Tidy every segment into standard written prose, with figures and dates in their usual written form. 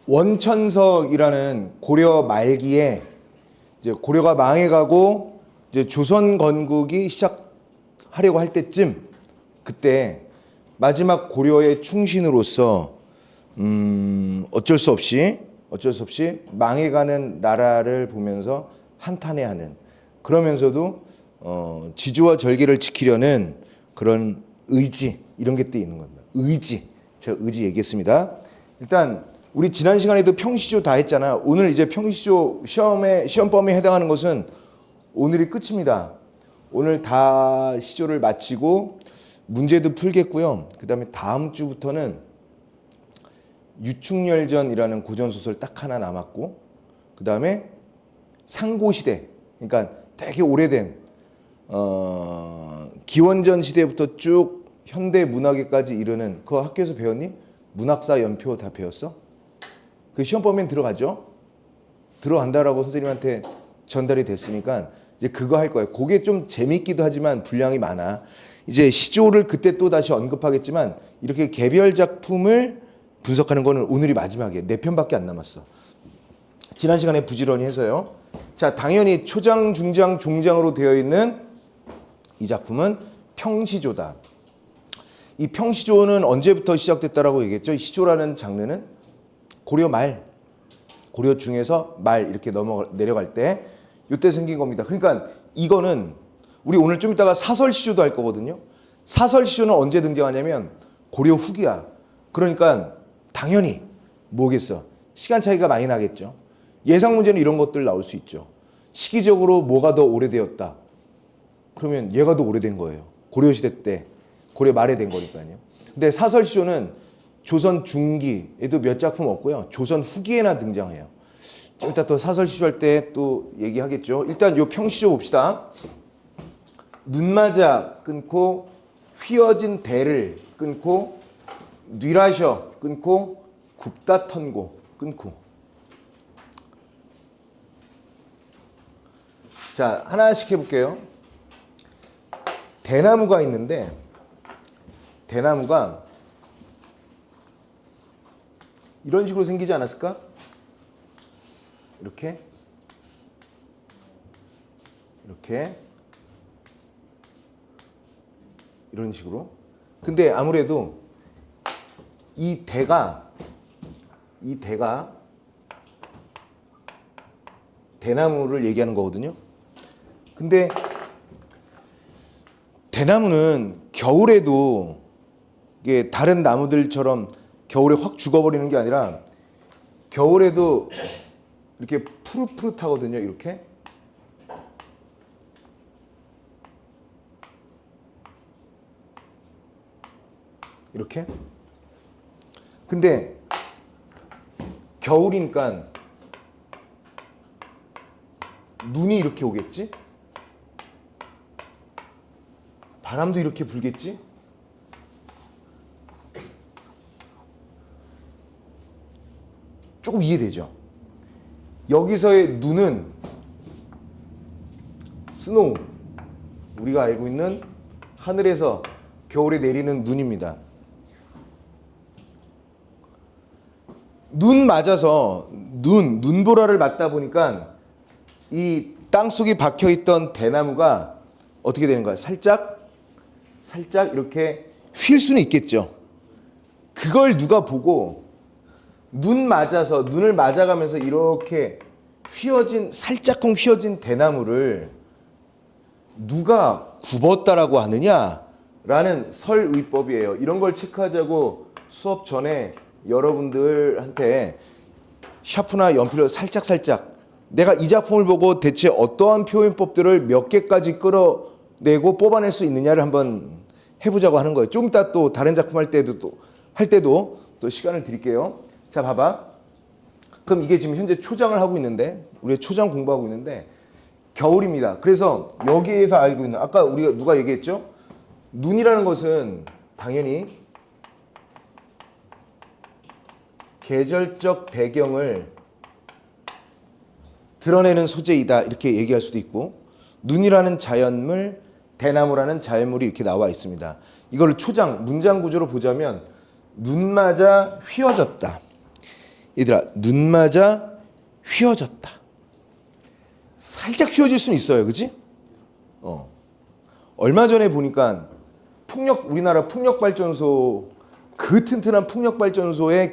원천석이라는 고려 말기에 이제 고려가 망해가고 이제 조선 건국이 시작하려고 할 때쯤, 그때 마지막 고려의 충신으로서 어쩔 수 없이 망해가는 나라를 보면서 한탄해하는, 그러면서도 지주와 절개를 지키려는 그런 의지, 이런 게 또 있는 겁니다. 의지, 제가 의지 얘기했습니다. 일단 우리 지난 시간에도 평시조 다 했잖아. 오늘 이제 평시조 시험 범위에 해당하는 것은 오늘이 끝입니다. 오늘 다 시조를 마치고 문제도 풀겠고요. 그 다음에 다음 주부터는 유충열전이라는 고전소설 딱 하나 남았고, 그 다음에 상고시대, 그러니까 되게 오래된 기원전 시대부터 쭉 현대 문학에까지 이르는, 그거 학교에서 배웠니? 문학사 연표 다 배웠어? 그 시험 범위엔 들어가죠? 들어간다라고 선생님한테 전달이 됐으니까 이제 그거 할 거예요. 그게 좀 재밌기도 하지만 분량이 많아. 이제 시조를 그때 또 다시 언급하겠지만 이렇게 개별 작품을 분석하는 거는 오늘이 마지막이에요. 4편밖에 안 남았어. 지난 시간에 부지런히 해서요. 자, 당연히 초장, 중장, 종장으로 되어 있는 이 작품은 평시조다. 이 평시조는 언제부터 시작됐다라고 얘기했죠? 이 시조라는 장르는 고려 말, 고려 중에서 말 이렇게 내려갈 때 이때 생긴 겁니다. 그러니까 이거는 우리 오늘 좀 이따가 사설시조도 할 거거든요. 사설시조는 언제 등장하냐면 고려 후기야. 그러니까 당연히 뭐겠어? 시간 차이가 많이 나겠죠. 예상 문제는 이런 것들 나올 수 있죠. 시기적으로 뭐가 더 오래되었다. 그러면 얘가 더 오래된 거예요. 고려시대 때, 고려 말에 된 거니까요. 근데 사설시조는 조선 중기에도 몇 작품 없고요. 조선 후기에나 등장해요. 좀 이따 또 사설시조 할 때 또 얘기하겠죠. 일단 요 평시조 봅시다. 눈맞아 끊고 휘어진 대를 끊고 뉘라셔 끊고 굽다 턴고 끊고. 자, 하나씩 해볼게요. 대나무가 있는데 대나무가 이런 식으로 생기지 않았을까? 이렇게 이런 식으로. 근데 아무래도 이 대가 대나무를 얘기하는 거거든요. 근데 대나무는 겨울에도 이게 다른 나무들처럼 겨울에 확 죽어버리는 게 아니라 겨울에도 이렇게 푸릇푸릇하거든요. 이렇게. 근데 겨울이니까 눈이 이렇게 오겠지? 바람도 이렇게 불겠지? 조금 이해되죠? 여기서의 눈은 스노우, 우리가 알고 있는 하늘에서 겨울에 내리는 눈입니다. 눈 맞아서 눈보라를 맞다 보니까 이 땅속에 박혀있던 대나무가 어떻게 되는 거야? 살짝 이렇게 휠 수는 있겠죠. 그걸 누가 보고 눈을 맞아가면서 이렇게 살짝쿵 휘어진 대나무를 누가 굽었다라고 하느냐라는 설의법이에요. 이런 걸 체크하자고 수업 전에 여러분들한테 샤프나 연필로 살짝 내가 이 작품을 보고 대체 어떠한 표현법들을 몇 개까지 끌어내고 뽑아낼 수 있느냐를 한번 해보자고 하는 거예요. 좀 이따 또 다른 작품 할 때도 또 시간을 드릴게요. 자, 봐봐. 그럼 이게 지금 현재 초장을 하고 있는데, 우리가 초장 공부하고 있는데 겨울입니다. 그래서 여기에서 알고 있는, 아까 우리가 누가 얘기했죠? 눈이라는 것은 당연히 계절적 배경을 드러내는 소재이다, 이렇게 얘기할 수도 있고, 눈이라는 자연물, 대나무라는 자연물이 이렇게 나와 있습니다. 이걸 초장, 문장 구조로 보자면 눈 맞아 휘어졌다. 얘들아, 눈 맞아 휘어졌다. 살짝 휘어질 수는 있어요. 그지? 얼마 전에 보니까 우리나라 풍력발전소, 그 튼튼한 풍력발전소의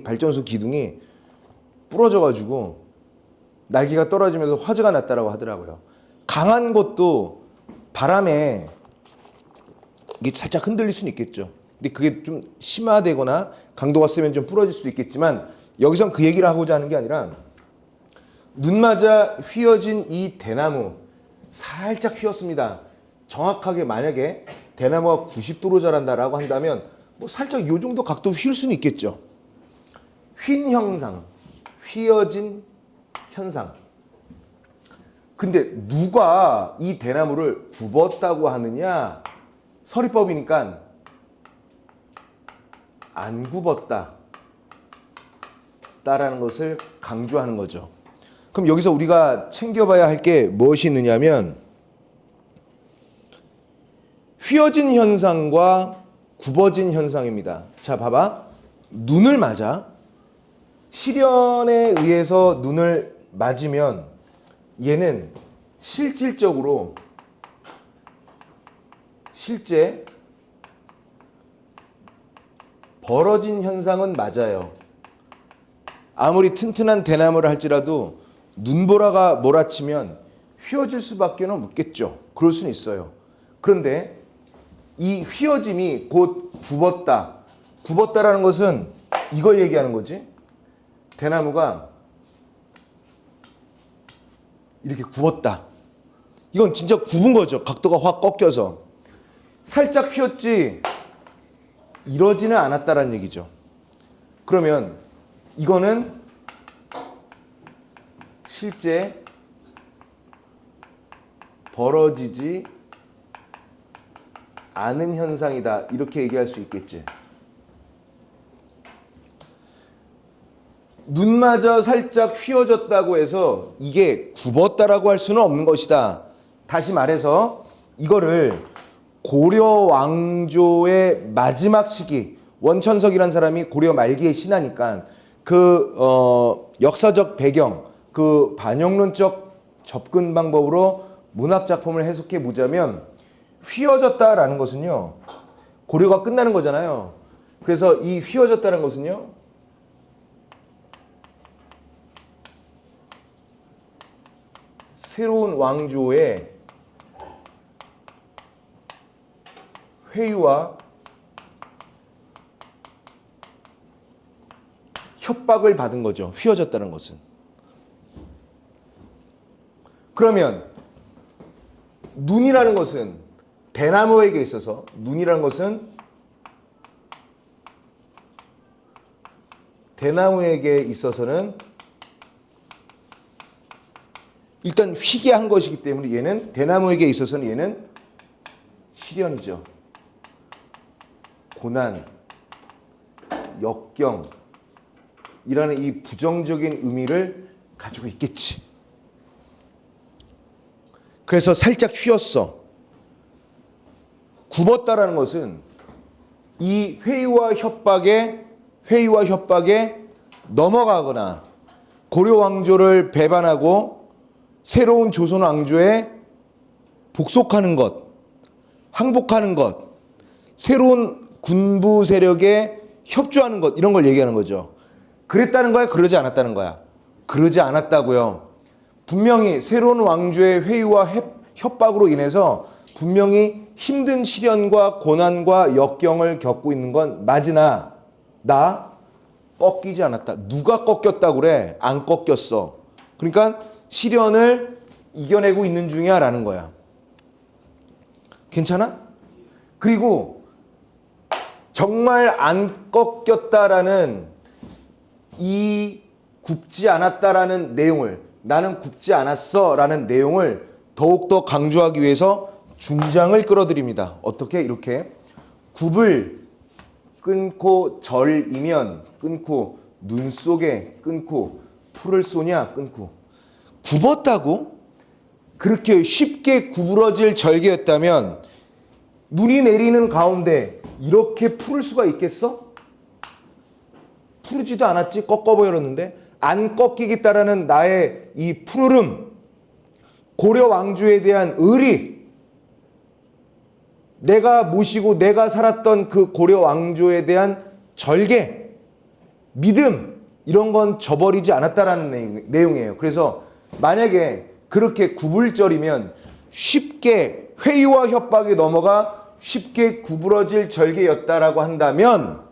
발전소 기둥이 부러져가지고 날개가 떨어지면서 화재가 났다라고 하더라고요. 강한 것도 바람에 이게 살짝 흔들릴 수는 있겠죠. 근데 그게 좀 심화되거나 강도가 세면 좀 부러질 수도 있겠지만, 여기선 그 얘기를 하고자 하는 게 아니라, 눈 맞아 휘어진 이 대나무 살짝 휘었습니다. 정확하게 만약에 대나무가 90도로 자란다라고 한다면 뭐 살짝 요 정도 각도 휘을 수는 있겠죠. 휜 형상, 휘어진 현상. 근데 누가 이 대나무를 굽었다고 하느냐? 서리법이니까 안 굽었다 라는 것을 강조하는 거죠. 그럼 여기서 우리가 챙겨봐야 할 게 무엇이 있느냐면, 휘어진 현상과 굽어진 현상입니다. 자, 봐봐. 눈을 맞아. 시련에 의해서 눈을 맞으면 얘는 실질적으로 실제 벌어진 현상은 맞아요. 아무리 튼튼한 대나무를 할지라도 눈보라가 몰아치면 휘어질 수밖에 없겠죠. 그럴 수는 있어요. 그런데 이 휘어짐이 곧 굽었다. 굽었다라는 것은 이걸 얘기하는 거지. 대나무가 이렇게 굽었다. 이건 진짜 굽은 거죠. 각도가 확 꺾여서. 살짝 휘었지 이러지는 않았다라는 얘기죠. 그러면 이거는 실제 벌어지지 않은 현상이다. 이렇게 얘기할 수 있겠지. 눈 맞아 살짝 휘어졌다고 해서 이게 굽었다라고 할 수는 없는 것이다. 다시 말해서 이거를 고려 왕조의 마지막 시기, 원천석이라는 사람이 고려 말기의 신하니까 역사적 배경, 그 반영론적 접근 방법으로 문학 작품을 해석해 보자면, 휘어졌다라는 것은요, 고려가 끝나는 거잖아요. 그래서 이 휘어졌다는 것은요, 새로운 왕조의 회유와 협박을 받은 거죠. 휘어졌다는 것은. 그러면 눈이라는 것은, 대나무에게 있어서 눈이라는 것은 대나무에게 있어서는 일단 휘게 한 것이기 때문에 얘는, 대나무에게 있어서는 얘는 시련이죠. 고난, 역경 이라는 이 부정적인 의미를 가지고 있겠지. 그래서 살짝 휘었어. 굽었다라는 것은 이 회유와 협박에 넘어가거나 고려 왕조를 배반하고 새로운 조선 왕조에 복속하는 것, 항복하는 것, 새로운 군부 세력에 협조하는 것, 이런 걸 얘기하는 거죠. 그랬다는 거야? 그러지 않았다는 거야? 그러지 않았다고요. 분명히 새로운 왕조의 회유와 협박으로 인해서 분명히 힘든 시련과 고난과 역경을 겪고 있는 건 맞으나 나 꺾이지 않았다. 누가 꺾였다고 그래? 안 꺾였어. 그러니까 시련을 이겨내고 있는 중이야 라는 거야. 괜찮아? 그리고 정말 안 꺾였다라는 이 굽지 않았다라는 내용을, 나는 굽지 않았어 라는 내용을 더욱더 강조하기 위해서 중장을 끌어들입니다. 어떻게? 이렇게 굽을 끊고 절이면 끊고, 눈 속에 끊고, 풀을 쏘냐 끊고. 굽었다고? 그렇게 쉽게 구부러질 절개였다면 눈이 내리는 가운데 이렇게 풀을 수가 있겠어? 푸르지도 않았지? 꺾어버렸는데 안 꺾이겠다라는 나의 이 푸르름, 고려 왕조에 대한 의리, 내가 모시고 내가 살았던 그 고려 왕조에 대한 절개, 믿음, 이런 건 저버리지 않았다라는 내용이에요. 그래서 만약에 그렇게 구불절이면 쉽게 회유와 협박에 넘어가 쉽게 구부러질 절개였다라고 한다면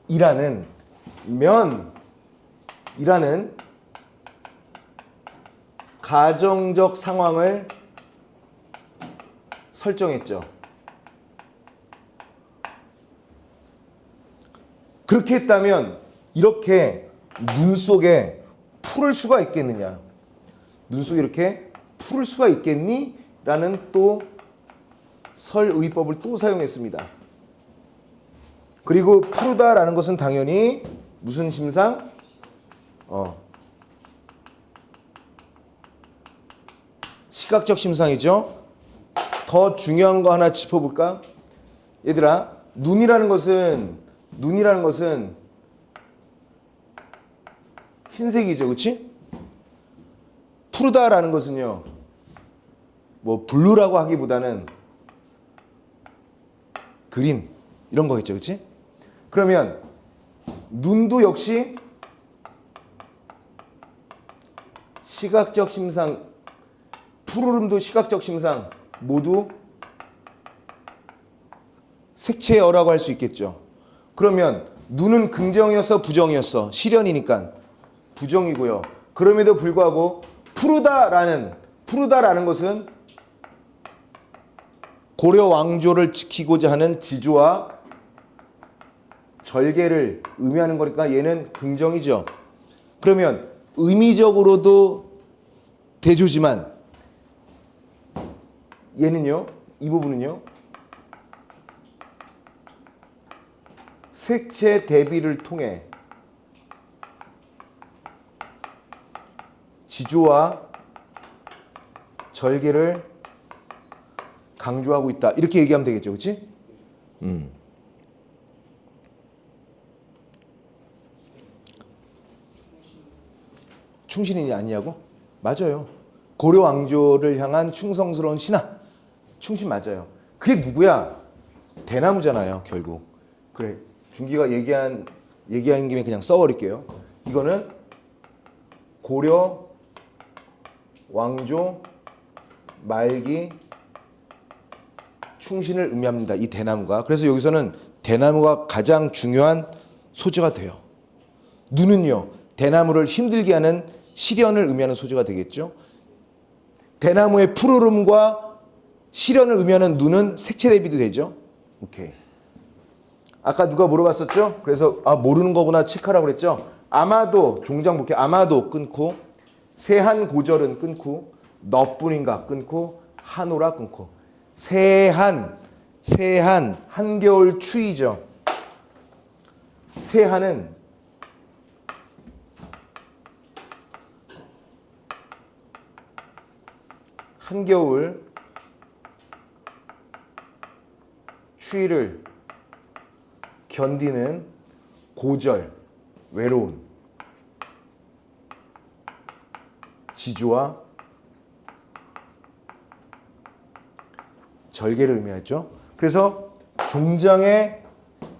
이라는 가정적 상황을 설정했죠. 그렇게 했다면 이렇게 눈 속에 풀을 수가 있겠느냐? 눈 속에 이렇게 풀을 수가 있겠니? 라는 또 설의법을 또 사용했습니다. 그리고 푸르다라는 것은 당연히 무슨 심상? 시각적 심상이죠. 더 중요한 거 하나 짚어볼까? 얘들아, 눈이라는 것은 흰색이죠, 그렇지? 푸르다라는 것은요, 뭐 블루라고 하기보다는 그린 이런 거겠죠, 그렇지? 그러면 눈도 역시 시각적 심상, 푸르름도 시각적 심상 모두 색채어라고 할 수 있겠죠. 그러면 눈은 긍정이었어, 부정이었어? 실현이니까 부정이고요. 그럼에도 불구하고 푸르다라는 것은 고려 왕조를 지키고자 하는 지조와 절개를 의미하는 거니까 얘는 긍정이죠. 그러면 의미적으로도 대조지만 얘는요, 이 부분은요, 색채 대비를 통해 지조와 절개를 강조하고 있다. 이렇게 얘기하면 되겠죠. 그렇지? 충신이 아니냐고? 맞아요. 고려 왕조를 향한 충성스러운 신하. 충신 맞아요. 그게 누구야? 대나무잖아요, 결국. 그래. 준기가 얘기한 김에 그냥 써버릴게요. 이거는 고려 왕조 말기 충신을 의미합니다. 이 대나무가. 그래서 여기서는 대나무가 가장 중요한 소재가 돼요. 눈은요, 대나무를 힘들게 하는 시련을 의미하는 소재가 되겠죠. 대나무의 푸르름과 시련을 의미하는 눈은 색채 대비도 되죠. 오케이. 아까 누가 물어봤었죠? 그래서 모르는 거구나 체크하라고 그랬죠. 아마도 종장 복해 아마도 끊고 세한 고절은 끊고 너뿐인가 끊고 한오라 끊고 세한 한겨울 추위죠. 세한은 한겨울 추위를 견디는 고절, 외로운 지조와 절개를 의미하죠. 그래서 종장의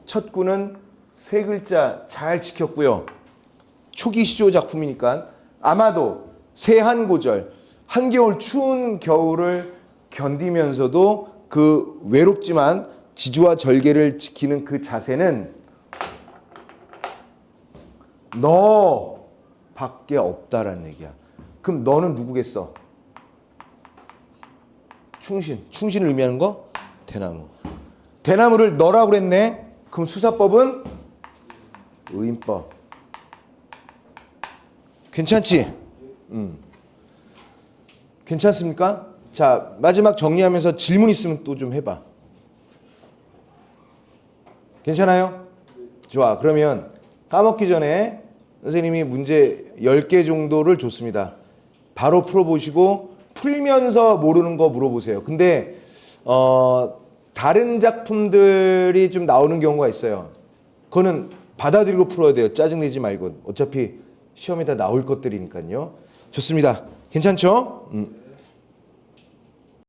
첫 구는 세 글자 잘 지켰고요. 초기 시조 작품이니까 아마도 세한고절, 한겨울 추운 겨울을 견디면서도 그 외롭지만 지조와 절개를 지키는 그 자세는 너밖에 없다라는 얘기야. 그럼 너는 누구겠어? 충신을 의미하는 거? 대나무. 대나무를 너라고 그랬네. 그럼 수사법은 의인법. 괜찮지? 괜찮습니까? 자, 마지막 정리하면서 질문 있으면 또 좀 해봐. 괜찮아요? 좋아. 그러면 까먹기 전에 선생님이 문제 10개 정도를 줬습니다. 바로 풀어보시고 풀면서 모르는 거 물어보세요. 근데 다른 작품들이 좀 나오는 경우가 있어요. 그거는 받아들이고 풀어야 돼요. 짜증내지 말고. 어차피 시험에 다 나올 것들이니까요. 좋습니다. 괜찮죠?